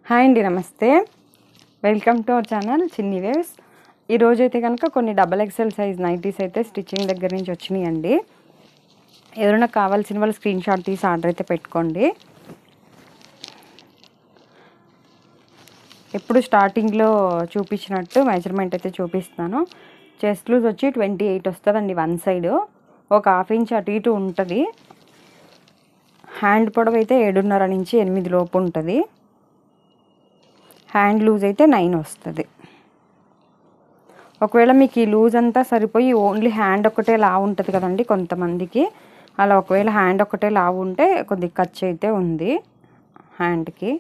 Hi అండి, నమస్తే. Welcome to our channel చిన్ని వేవ్స్. ఈరోజు అయితే కనుక కొన్ని XXL సైజ్ నైటీస్ అయితే స్టిచ్చింగ్ దగ్గర నుంచి వచ్చినాయండి. ఎవరైనా కావాల్సిన వాళ్ళు స్క్రీన్ షాట్ తీసి ఆర్డర్ అయితే పెట్టుకోండి. ఎప్పుడు స్టార్టింగ్లో చూపించినట్టు మెజర్మెంట్ అయితే చూపిస్తాను. చెస్ట్ లూజ్ వచ్చి 28 వస్తుందండి వన్ సైడ్, ఒక ½ ఇంచ్ అటు ఇటు ఉంటుంది. హ్యాండ్ పొడవు అయితే 7.5 నుంచి 8 లోపు ఉంటుంది. హ్యాండ్ లూజ్ అయితే 9 వస్తుంది. ఒకవేళ మీకు ఈ లూజ్ అంతా సరిపోయి ఓన్లీ హ్యాండ్ ఒకటే లావు ఉంటుంది కదండి కొంతమందికి, అలా ఒకవేళ హ్యాండ్ ఒకటే లావు ఉంటే కొద్దిగా ఖర్చు అయితే ఉంది హ్యాండ్కి.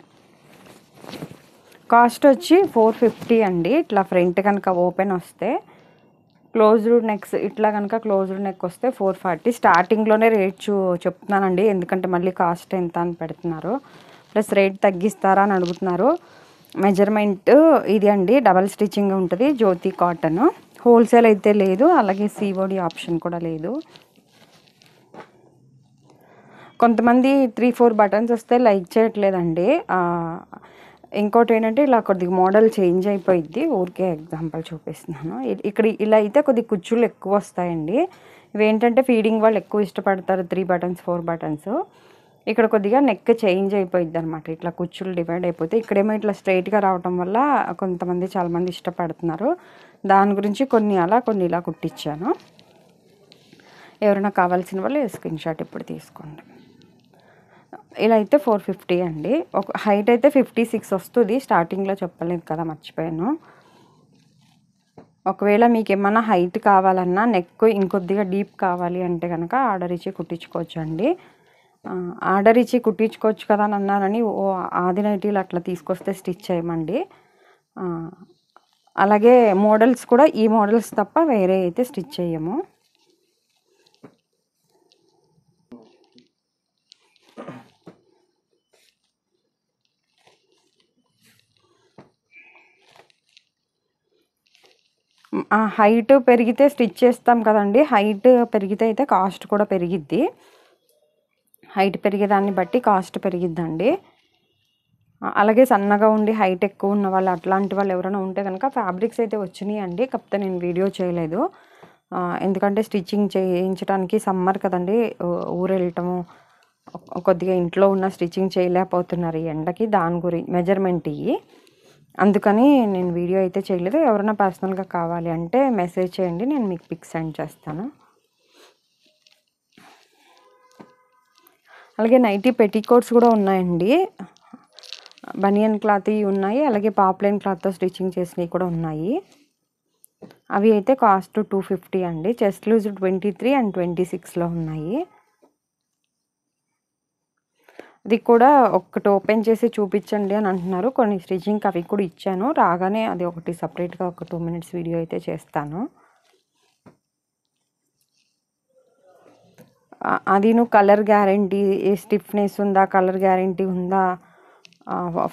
కాస్ట్ వచ్చి 450 అండి. ఇట్లా ఫ్రంట్ కనుక ఓపెన్ వస్తే, క్లోజ్డ్ నెక్స్ ఇట్లా కనుక క్లోజ్డ్ నెక్ వస్తే 440. స్టార్టింగ్లోనే రేట్ చెప్తున్నానండి, ఎందుకంటే మళ్ళీ కాస్ట్ ఎంత అని పెడుతున్నారు. ప్లస్ రేట్ తగ్గిస్తారా అని అడుగుతున్నారు. మెజర్మెంట్ ఇది అండి, డబల్ స్టిచ్చింగ్ ఉంటుంది. జ్యోతి కాటన్, హోల్సేల్ అయితే లేదు, అలాగే COD ఆప్షన్ కూడా లేదు. కొంతమంది 3-4 బటన్స్ వస్తే లైక్ చేయట్లేదండి. ఇంకోటి ఏంటంటే ఇలా కొద్దిగా మోడల్ చేంజ్ అయిపోయింది, ఊరికే ఎగ్జాంపుల్ చూపిస్తున్నాను. ఇక్కడ ఇలా అయితే కొద్దిగా కుచ్చులు ఎక్కువ వస్తాయండి. ఇవేంటంటే ఫీడింగ్ వాళ్ళు ఎక్కువ ఇష్టపడతారు 3 బటన్స్ 4 బటన్స్. ఇక్కడ కొద్దిగా నెక్ చేంజ్ అయిపోయింది అనమాట, ఇట్లా కుచ్చులు డివైడ్ అయిపోతే. ఇక్కడేమో ఇట్లా స్ట్రైట్గా రావటం వల్ల కొంతమంది చాలామంది ఇష్టపడుతున్నారు. దాని గురించి కొన్ని అలా కొన్ని ఇలా కుట్టించాను. ఎవరైనా కావాల్సిన వాళ్ళు స్క్రీన్ షాట్ ఇప్పుడు తీసుకోండి. ఇలా అయితే 450 అండి. ఒక హైట్ అయితే 56 వస్తుంది. స్టార్టింగ్లో చెప్పలేదు కదా, మర్చిపోయాను. ఒకవేళ మీకు ఏమన్నా హైట్ కావాలన్నా, నెక్ ఇంకొద్దిగా డీప్ కావాలి అంటే కనుక ఆర్డర్ ఇచ్చి కుట్టించుకోవచ్చు అండి. ఆర్డర్ ఇచ్చి కుట్టించుకోవచ్చు కదా అని అన్నారని ఆది నైటీలు అట్లా తీసుకొస్తే స్టిచ్ చేయమండి. అలాగే మోడల్స్ కూడా ఈ మోడల్స్ తప్ప వేరే అయితే స్టిచ్ చేయము. హైట్ పెరిగితే స్టిచ్ చేస్తాం కదండి, హైట్ పెరిగితే అయితే కాస్ట్ కూడా పెరిగిద్ది. హైట్ పెరిగేదాన్ని బట్టి కాస్ట్ పెరిగిద్దండి. అలాగే సన్నగా ఉండి హైట్ ఎక్కువ ఉన్న వాళ్ళు, అట్లాంటి వాళ్ళు ఎవరైనా ఉంటే కనుక ఫ్యాబ్రిక్స్ అయితే వచ్చినాయి అండి. కాకపోతే నేను వీడియో చేయలేదు, ఎందుకంటే స్టిచ్చింగ్ చేయించడానికి సమ్మర్ కదండి, ఊరు వెళ్ళటము, కొద్దిగా ఇంట్లో ఉన్న స్టిచ్చింగ్ చేయలేకపోతున్నారు ఈ ఎండకి. దాని గురించి మెజర్మెంట్ ఇవి, అందుకని నేను వీడియో అయితే చేయలేదు. ఎవరైనా పర్సనల్గా కావాలి అంటే మెసేజ్ చేయండి, నేను మీకు పిక్ సెండ్ చేస్తాను. అలాగే నైటీ పెట్టికోట్స్ కూడా ఉన్నాయండి. బనియన్ క్లాత్ ఉన్నాయి, అలాగే పాప్లైన్ క్లాత్తో స్టిచ్చింగ్ చేసినవి కూడా ఉన్నాయి. అవి అయితే కాస్ట్ 250 అండి. చెస్ట్ లూజ్ 23 అండ్ 26లో ఉన్నాయి. అది కూడా ఒకటి ఓపెన్ చేసి చూపించండి అని అంటున్నారు. కొన్ని స్టిచ్చింగ్కి అవి కూడా ఇచ్చాను, రాగానే అది ఒకటి సపరేట్గా ఒక 2 minutes వీడియో అయితే చేస్తాను. అది కలర్ గ్యారంటీ, స్టిఫ్నెస్ ఉందా, కలర్ గ్యారంటీ ఉందా,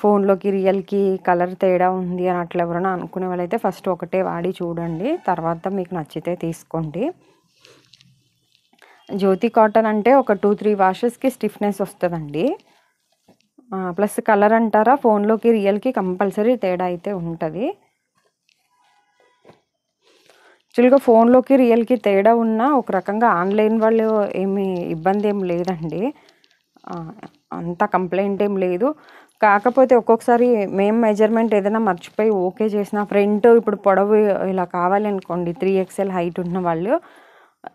ఫోన్లోకి రియల్కి కలర్ తేడా ఉంది అని అట్లా ఎవరైనా అనుకునే వాళ్ళైతే ఫస్ట్ ఒకటే వాడి చూడండి, తర్వాత మీకు నచ్చితే తీసుకోండి. జ్యోతి కాటన్ అంటే ఒక 2-3 వాషెస్కి స్టిఫ్నెస్ వస్తుందండి. ప్లస్ కలర్ అంటారా, ఫోన్లోకి రియల్కి కంపల్సరీ తేడా అయితే ఉంటుంది. యాక్చువల్గా ఫోన్లోకి రియల్కి తేడా ఉన్నా ఒక రకంగా ఆన్లైన్ వాళ్ళు ఏమీ ఇబ్బంది ఏం లేదండి, అంత కంప్లైంట్ ఏం లేదు. కాకపోతే ఒక్కొక్కసారి మేము మెజర్మెంట్ ఏదైనా మర్చిపోయి ఓకే చేసిన, ఫ్రంట్ ఇప్పుడు పొడవు ఇలా కావాలి అనుకోండి, 3XL హైట్ ఉన్న వాళ్ళు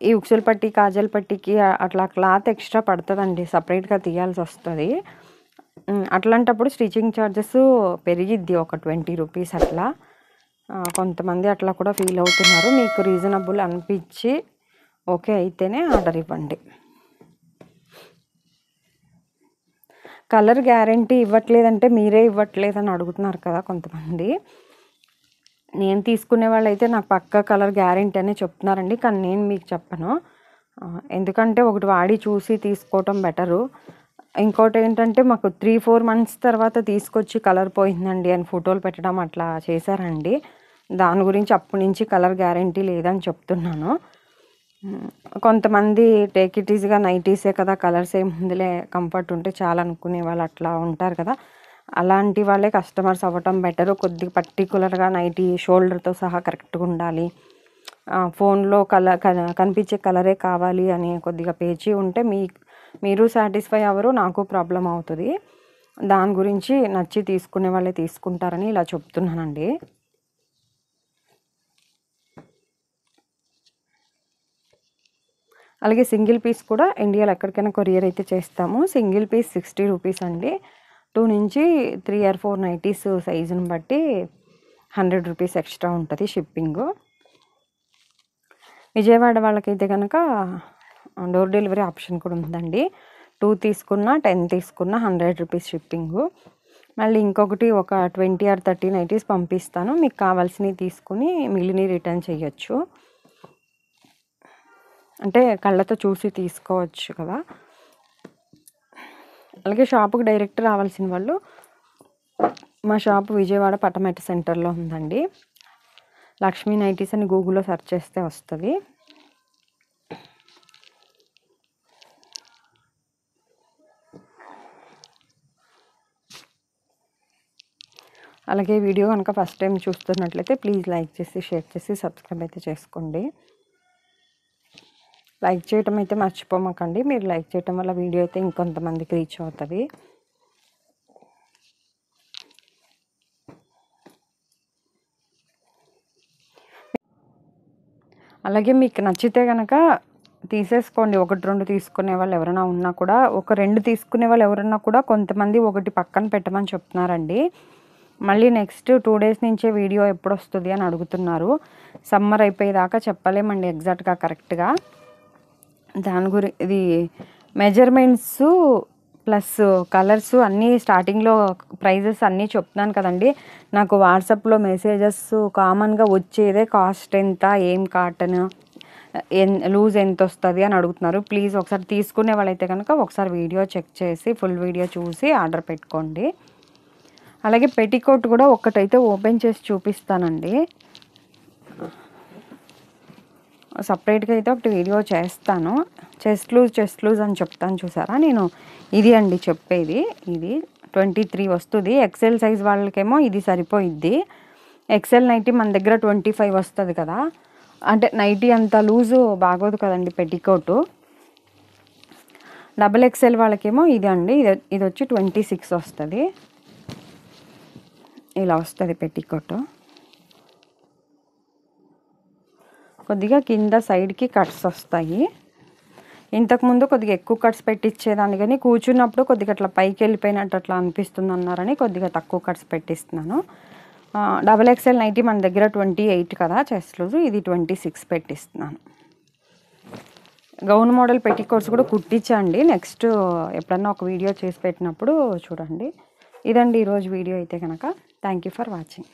ఈ ఉక్సుల పట్టి కాజల్ పట్టికి అట్లా క్లాత్ ఎక్స్ట్రా పడుతుందండి, సపరేట్గా తీయాల్సి వస్తుంది. అట్లాంటప్పుడు స్టిచ్చింగ్ ఛార్జెస్ పెరిగిద్ది, ఒక 20 రూపీస్ అట్లా. కొంతమంది అట్లా కూడా ఫీల్ అవుతున్నారు. మీకు రీజనబుల్ అనిపించి ఓకే అయితేనే ఆర్డర్ ఇవ్వండి. కలర్ గ్యారంటీ ఇవ్వట్లేదంటే మీరే ఇవ్వట్లేదని అడుగుతున్నారు కదా కొంతమంది. నేను తీసుకునే వాళ్ళు అయితే నాకు పక్కా కలర్ గ్యారంటీ అనే చెప్తున్నారండి, కానీ నేను మీకు చెప్పను. ఎందుకంటే ఒకటి వాడి చూసి తీసుకోవటం బెటరు. ఇంకోటి ఏంటంటే మాకు 3-4 months తర్వాత తీసుకొచ్చి కలర్ పోయిందండి అని ఫోటోలు పెట్టడం అట్లా చేశారండి. దాని గురించి అప్పటి నుంచి కలర్ గ్యారంటీ లేదని చెప్తున్నాను. కొంతమంది టేక్ ఇట్ ఈజీగా నైటీసే కదా, కలర్స్ ఏముందిలే, కంఫర్ట్ ఉంటే చాలా అనుకునే వాళ్ళు అట్లా ఉంటారు కదా. అలాంటి వాళ్ళే కస్టమర్స్ అవ్వటం బెటరు. కొద్దిగా పర్టికులర్గా నైటీ షోల్డర్తో సహా కరెక్ట్గా ఉండాలి, ఫోన్లో కనిపించే కలరే కావాలి అని కొద్దిగా పేచీ ఉంటే మీరు సాటిస్ఫై అవ్వరు, నాకు ప్రాబ్లం అవుతుంది. దాని గురించి నచ్చి తీసుకునే వాళ్ళే తీసుకుంటారని ఇలా చెప్తున్నానండి. అలాగే సింగిల్ పీస్ కూడా ఇండియాలో ఎక్కడికైనా కొరియర్ అయితే చేస్తాము. సింగిల్ పీస్ 60 రూపీస్ అండి. 2 నుంచి 3 or 4 నైటీస్ సైజుని బట్టి 100 రూపీస్ ఎక్స్ట్రా ఉంటుంది షిప్పింగు. విజయవాడ వాళ్ళకైతే కనుక డోర్ డెలివరీ ఆప్షన్ కూడా ఉందండి. 2 తీసుకున్నా 10 తీసుకున్నా 100 రూపీస్ షిప్పింగు. మళ్ళీ ఇంకొకటి ఒక 20 or 30 నైటీస్ పంపిస్తాను. మీకు కావాల్సినవి తీసుకుని మిగిలినవి రిటర్న్ చేయొచ్చు. అంటే కళ్ళతో చూసి తీసుకోవచ్చు కదా. అలాగే షాపుకి డైరెక్ట్ రావాల్సిన వాళ్ళు, మా షాపు విజయవాడ పటమేట సెంటర్లో ఉందండి. లక్ష్మీ నైటీస్ అని గూగుల్లో సెర్చ్ చేస్తే వస్తుంది. అలాగే వీడియో కనుక ఫస్ట్ టైం చూస్తున్నట్లయితే ప్లీజ్ లైక్ చేసి, షేర్ చేసి, సబ్స్క్రైబ్ అయితే చేసుకోండి. లైక్ చేయటం అయితే మర్చిపోమాకండి. మీరు లైక్ చేయటం వల్ల వీడియో అయితే ఇంకొంతమందికి రీచ్ అవుతుంది. అలాగే మీకు నచ్చితే కనుక తీసేసుకోండి. 1-2 తీసుకునే వాళ్ళు ఎవరైనా ఉన్నా కూడా, 1-2 తీసుకునే వాళ్ళు ఎవరన్నా కూడా కొంతమంది ఒకటి పక్కన పెట్టమని చెప్తున్నారండి. మళ్ళీ నెక్స్ట్ 2 డేస్ నుంచే వీడియో ఎప్పుడు వస్తుంది అని అడుగుతున్నారు. సమ్మర్ అయిపోయేదాకా చెప్పలేమండి ఎగ్జాక్ట్గా కరెక్ట్గా. ఇది మెజర్మెంట్స్ ప్లస్ కలర్స్ అన్నీ స్టార్టింగ్లో ప్రైజెస్ అన్నీ చెప్తున్నాను కదండి. నాకు వాట్సాప్లో మెసేజెస్ కామన్గా వచ్చేదే కాస్ట్ ఎంత, ఏం కాటన్, లూజ్ ఎంత వస్తుంది అని అడుగుతున్నారు. ప్లీజ్ ఒకసారి తీసుకునే వాళ్ళైతే కనుక ఒకసారి వీడియో చెక్ చేసి ఫుల్ వీడియో చూసి ఆర్డర్ పెట్టుకోండి. అలాగే పెట్టికోట్ కూడా ఒక్కటైతే ఓపెన్ చేసి చూపిస్తానండి. సపరేట్గా అయితే ఒకటి వీడియో చేస్తాను. చెస్ట్ లూజ్ అని చెప్తాను చూసారా, నేను ఇది అండి చెప్పేది. ఇది 23 వస్తుంది. ఎక్సెల్ సైజ్ వాళ్ళకేమో ఇది సరిపోయిద్ది. ఎక్సెల్ నైటీ మన దగ్గర 25 వస్తుంది కదా, అంటే నైటీ అంత లూజు బాగోదు కదండి పెట్టికోటు. XXL వాళ్ళకేమో ఇది అండి, ఇది వచ్చి 26 వస్తుంది. ఇలా వస్తుంది పెట్టికోటు. కొద్దిగా కింద సైడ్కి కట్స్ వస్తాయి. ఇంతకుముందు కొద్దిగా ఎక్కువ కట్స్ పెట్టించేదాన్ని, కానీ కూర్చున్నప్పుడు కొద్దిగా అట్లా పైకి వెళ్ళిపోయినట్టు అట్లా అనిపిస్తుంది అన్నారని కొద్దిగా తక్కువ కట్స్ పెట్టిస్తున్నాను. XXL నైటీ మన దగ్గర 28 కదా చెస్ట్ లూజ్, ఇది 26 పెట్టిస్తున్నాను. గౌన్ మోడల్ పెట్టికోట్స్ కూడా కుట్టించండి. నెక్స్ట్ ఎప్పుడన్నా ఒక వీడియో చేసి పెట్టినప్పుడు చూడండి. ఇదండి ఈరోజు వీడియో అయితే కనుక. Thank you for watching.